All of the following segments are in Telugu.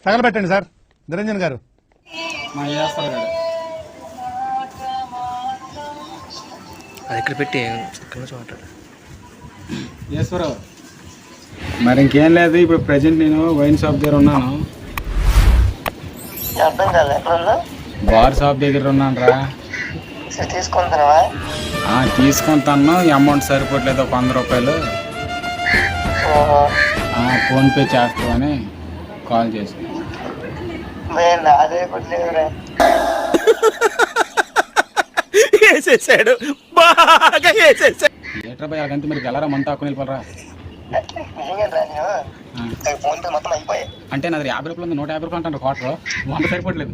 తగలబెట్టండి సార్ నిరంజన్ గారు. అది ఇక్కడ పెట్టి ఇక్కడ నుంచి మాట్లాడు. ఈశ్వరరావు, మరి ఇంకేం లేదు. ఇప్పుడు ప్రజెంట్ నేను వైన్ షాప్ దగ్గర ఉన్నాను. బార్ షాప్ దగ్గర ఉన్నాను రా. తీసుకుంటాను. ఈ అమౌంట్ సరిపోవట్లేదు, ఒక 100 రూపాయలు. ఫోన్పే చేస్తామని కాల్ చేసి. వేసేసాడు, బాగా వేసేసాడు. లీటర్ పోయి అదంతా మరి వెళ్ళరా, మంతా ఆకుని వెళ్ళిపోరా. అంటే నాది 50 రూపాయలు ఉంది, 150 రూపాయలు అంటాను. క్వార్టర్ 100 సరిపోవట్లేదు.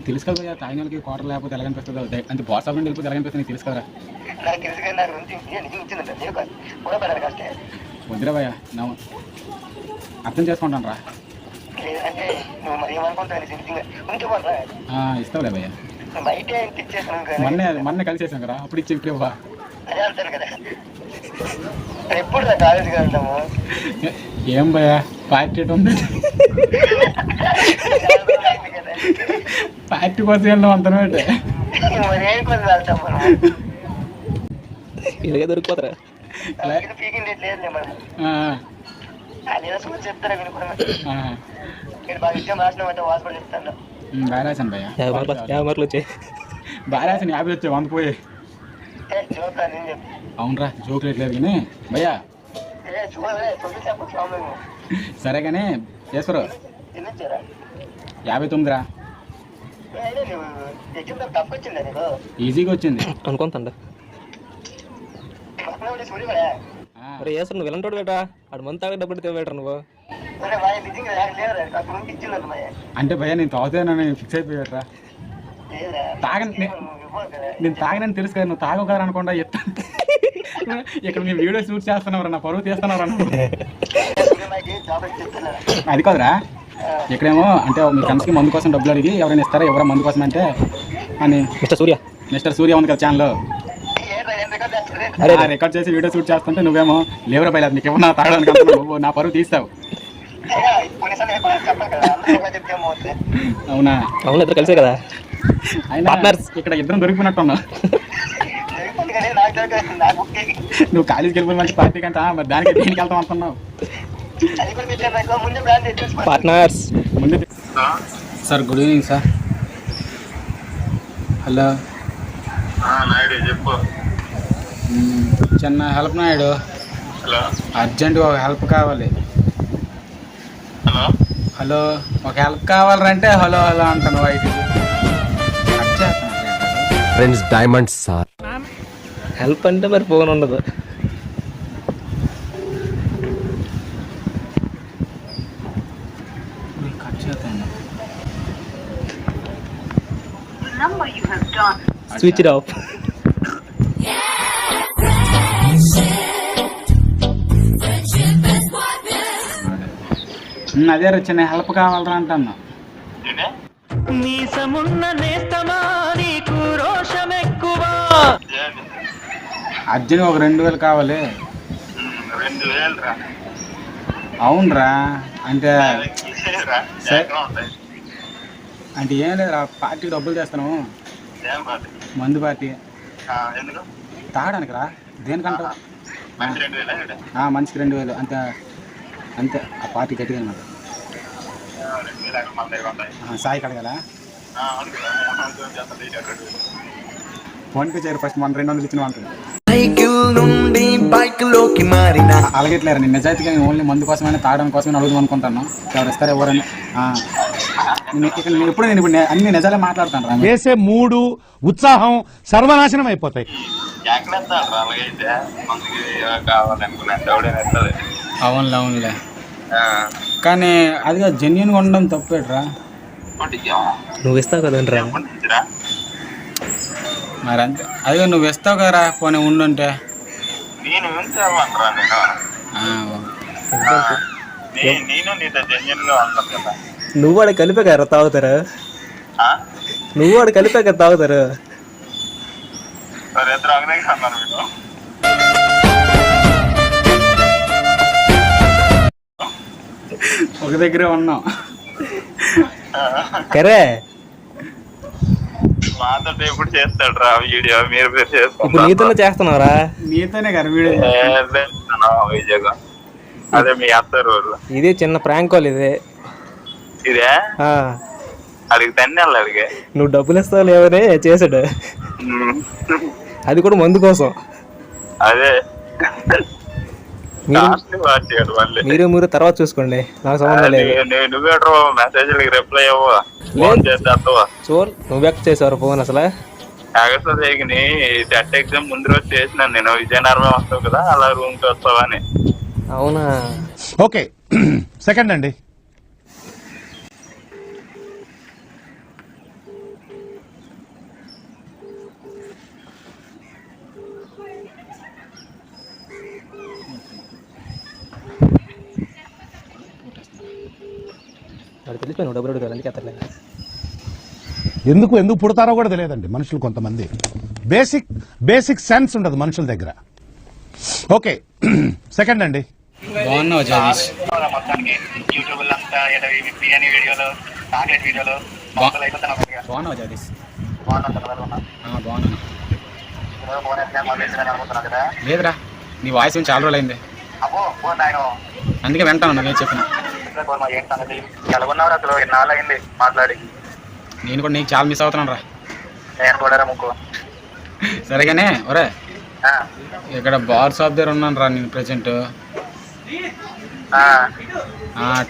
తెలుసు కదా, తాగిన వాళ్ళకి క్వార్టర్ లేకపోతే ఎలా అనిపిస్తుంది. అంటే బాస్ ఆఫ్ నుండి వెళ్ళిపోతే ఎలా అనిపిస్తుంది తెలుసు కదా. వద్దురా భయ్యా, అర్థం చేసుకుంటాను రా. ఇస్తావులే భయ్యా, మొన్న కలిసేసాం కదా, అప్పుడు ఇచ్చి ఇవ్వా. ఏం భయ్యా పార్టీ ఉంది, పార్టీ కోసం వెళ్దాం అంతనే. ఇలాగే దొరికిపోతారా. బాగా రాశాను భయ్యా, 50 మార్కులు వచ్చాయి. బాగా రాశాను. 50 వచ్చాయి, 100 పోయి. అవునరా, జోక్ లేదు కానీ భయ్యా. సరే కానీ ఈశ్వరు, 59 రా. ఈజీగా వచ్చింది అనుకుంటా. వేసు నువ్వు వెళ్ళంటాడు బేటా, అటు మంది తాగే డబ్బులు తేవేటా నువ్వు. అంటే భయ్యా నేను తాగుతానని ఫిక్స్ అయిపోయాట్రా. నేను తాగినని తెలుసు కదా, నువ్వు తాగవు కదా అనుకుంటా చెప్తాను. ఇక్కడ మేము వీడియో షూట్ చేస్తున్నావు, నా పరువు తీస్తున్నావు అన్న. అది కాదురా, ఇక్కడేమో అంటే మీ ఫ్రెండ్స్కి మందు కోసం డబ్బులు అడిగి ఎవరైనా ఇస్తారా, ఎవరైనా మందు కోసం అంటే అని మిస్టర్ సూర్య ఉంది కదా ఛానల్, రికార్డ్ చేసి వీడియో షూట్ చేస్తుంటే నువ్వేమో లేవరా బయట నీకు ఏమన్నా తాగడానికి నువ్వు నా పరువు తీస్తావు. అవునా? అవును, ఇద్దరు కలిసే కదా. అయినా ఇక్కడ ఇద్దరం దొరికిపోయినట్టున్నా. నువ్వు కాలేజీకి వెళ్ళిపోయి మంచి పార్టీ కంటే మరి దానికి దేనికి వెళ్తాం అంటున్నావు. పార్ట్నర్స్ ముందు sir. Good evening sir. Hello చెప్పు. చిన్న హెల్ప్ నాయుడు, అర్జెంటుగా ఒక హెల్ప్ కావాలి. హలో, ఒక హెల్ప్ కావాలంటే హలో హలో అంటాను. Friends diamonds sir. హెల్ప్ అంటే మరి ఫోన్ ఉండదు. Switch it of. అదే చిన్న హెల్ప్ కావాలరా అంటున్నా. అర్జున్ ఒక 2000 కావాలి. అవునరా, అంటే అంటే ఏం లేదు, పార్టీకి డబ్బులు చేస్తాను. మందు పార్టీ తాగడానికి రా. దేనికంట? మనిషికి 2000 అంతే అంతే. ఆ పార్టీ గట్టిగా అనమాట. సాయి కడగల ఫోన్పే చేయరు ఫస్ట్. మన 200 ఇచ్చిన అంటారు. అలాగేట్లేరా, నేను నిజాయితీగా ఓన్లీ మందు కోసమైనా తాగడం కోసమైనా అడుగుదాం అనుకుంటాను. ఎవరు ఇస్తారు ఎవరైనా. ఇక్కడ నేను ఎప్పుడు అన్ని నిజాలే మాట్లాడతాను. వేసే మూడు ఉత్సాహం సర్వనాశనం అయిపోతాయి. అవునులే అవునులే, కానీ అదిగా జెన్యున్గా ఉండడం తప్పేట్రా. నువ్వు ఇస్తావు కదండ్రా. మరి అంతే, అదిగా నువ్వు ఇస్తావు కదరా. పోనీ ఉండుంటే నువ్వు వాడు కలిపే కదా తాగుతారు. నువ్వు వాడు కలిపే కదా తాగుతారు. ఒక దగ్గరే ఉన్నాం. కరే మాతో ఎప్పుడు చేస్తాడు రా వీడియో, మీరు ఇప్పుడు చేసుకుంటారు. నీతోనే చేస్తున్నావురా. నీతోనే కదా వీడియో. విజయగా అదే మీ అత్త రోజు ఇదే చిన్న ప్రాంక్ కాల్ ఇదే. ఇదే ఆ, అడిగి తన్నేళ్ళు అడిగే నువ్వు డబ్బులు ఇస్తావు లేవనే చేసాడు. అది కూడా మందు కోసం. అదే మీరు కాస్ట్లీ వాడాడు మళ్ళీ. మీరు తర్వాత చూసుకోండి, నాకు సంబంధం లేదు. నువ్వేట్రో మెసేజ్లకి రిప్లై అవ్వవా, ఫోన్ చేద్దావా? నువ్వు ఎక్కడ చేసావు ఫోన్ అసలు? అగస్తని టెట్ ఎగ్జామ్ ముందు రోజు చేసినాను నేను. విజయనగరం వస్తావు కదా, అలా రూమ్ కి వస్తావని. అవునా? ఓకే సెకండ్ అండి. నాకు తెలిసిపోయి నువ్వు డబ్బులు అడుగుతావు, అందుకే అతలేదు. ఎందుకు ఎందుకు పుడతారో కూడా తెలియదండి మనుషులు కొంతమంది. బేసిక్ సెన్స్ ఉండదు మనుషుల దగ్గర. ఓకే సెకండ్ అండి. బాగున్నావు జగదీష్. మొత్తానికి యూట్యూబ్ అంతా బిర్యానీ వీడియోలు, చాక్లెట్ వీడియోలు బాగున్నావు జగదీష్. బాగున్నాను. లేదురా, నీ వాయిస్ ఏం చాలా రోజులు అయింది, అందుకే వింటాను నువ్వేం చెప్పిన. ఎలాగున్నావు అసలు? ఎన్నాళ్ళు అయింది మాట్లాడి. నేను కూడా నీకు చాలా మిస్ అవుతున్నాను రా. నేను కూడా ముక్కు. సరేగానే ఒరే, ఇక్కడ బార్ షాప్ దగ్గర ఉన్నాను రా నేను ప్రెసెంట్.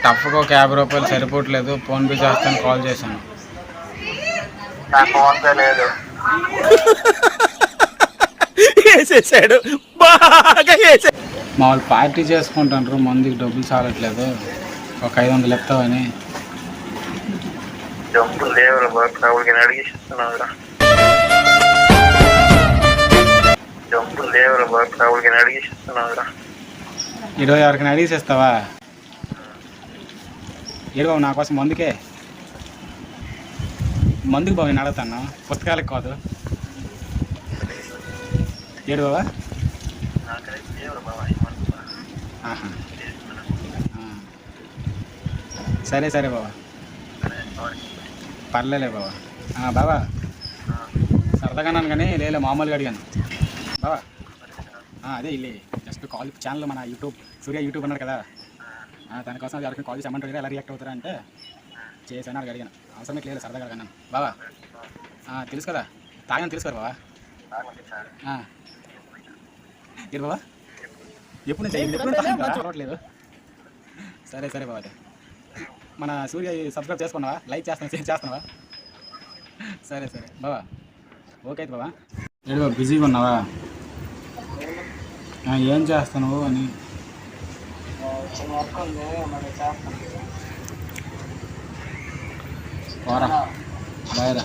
టఫ్గా ఒక 50 రూపాయలు సరిపోవట్లేదు, ఫోన్ పే చేస్తాను కాల్ చేశాను. నాకు ఫోన్ పే లేదు. మా వాళ్ళు పార్టీ చేసుకుంటారు, మందుకి డబ్బులు చాలట్లేదు, ఒక 500 ఇస్తావని. డబ్బులు లేవు, అడిగిస్తున్నావురా. డబ్బులు లేవు, అడిగిస్తున్నావురా. 20 ఎవరికైనా అడిగేసేస్తావా? ఏడు బాబు, నా కోసం మందుకు బాబు నేను అడుగుతాను, పుస్తకాలకు కాదు. ఏడు బాబా. సరే బాబా, పర్లేలే బాబా. బాబా సరదాగా అన్నాను కానీ లేలే, మామూలుగా అడిగాను బాబా. అదే ఇల్లే జస్ట్ కాల్ ఛానల్, మన సూర్య యూట్యూబ్ అన్నారు కదా, దానికోసం అది ఎవరికి కాల్ చేసి అమ్మంటారు కదా, ఎలా రియాక్ట్ అవుతారా అంటే చేశాను, అడిగి అడిగాను. అవసరం లేదు, సరదాగా అడిగాను బాబా. తెలుసు కదా, తాగాను తెలుసు కదా బాబా. ఏడు బాబా, ఎప్పుడు అలవాట్లేదు. సరే బాబా, అదే మన సూర్య సబ్స్క్రైబ్ చేసుకున్నావా, లైక్ చేస్తున్నావా, షేర్ చేస్తున్నావా? సరే బాబా, ఓకే అయితే బాబా. ఏడు బాబా, బిజీగా ఉన్నావా? ఏం చేస్తాను అని. పోరా బాయ్ రా.